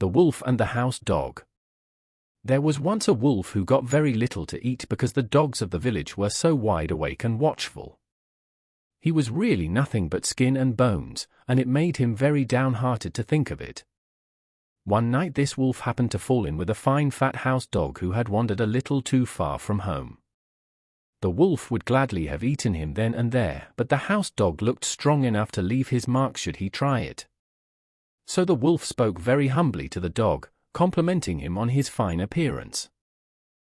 The Wolf and the House Dog. There was once a wolf who got very little to eat because the dogs of the village were so wide awake and watchful. He was really nothing but skin and bones, and it made him very downhearted to think of it. One night this wolf happened to fall in with a fine fat house dog who had wandered a little too far from home. The wolf would gladly have eaten him then and there, but the house dog looked strong enough to leave his mark should he try it. So the wolf spoke very humbly to the dog, complimenting him on his fine appearance.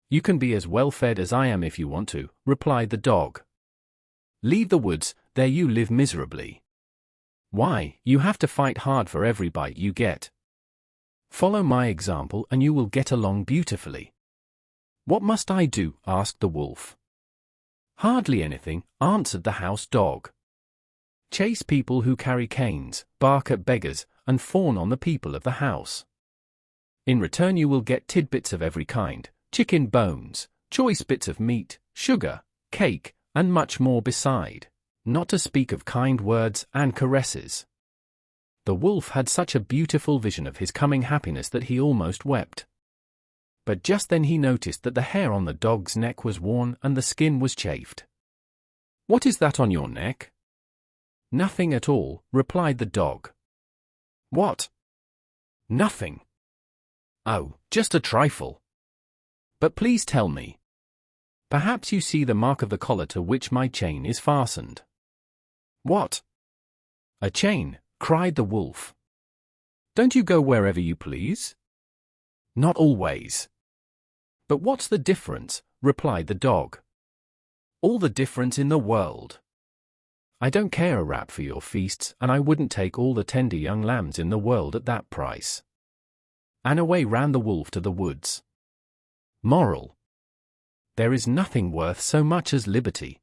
"You can be as well fed as I am if you want to," replied the dog. "Leave the woods, there you live miserably. Why, you have to fight hard for every bite you get. Follow my example and you will get along beautifully." "What must I do?" asked the wolf. "Hardly anything," answered the house dog. "Chase people who carry canes, bark at beggars, and fawn on the people of the house. In return you will get tidbits of every kind, chicken bones, choice bits of meat, sugar, cake, and much more beside, not to speak of kind words and caresses." The wolf had such a beautiful vision of his coming happiness that he almost wept. But just then he noticed that the hair on the dog's neck was worn and the skin was chafed. "What is that on your neck?" "Nothing at all," replied the dog. "What? Nothing? Oh, just a trifle. But please tell me. Perhaps you see the mark of the collar to which my chain is fastened." "What? A chain?" cried the wolf. "Don't you go wherever you please?" "Not always." "But what's the difference?" replied the dog. "All the difference in the world. I don't care a rap for your feasts, and I wouldn't take all the tender young lambs in the world at that price." And away ran the wolf to the woods. Moral: there is nothing worth so much as liberty.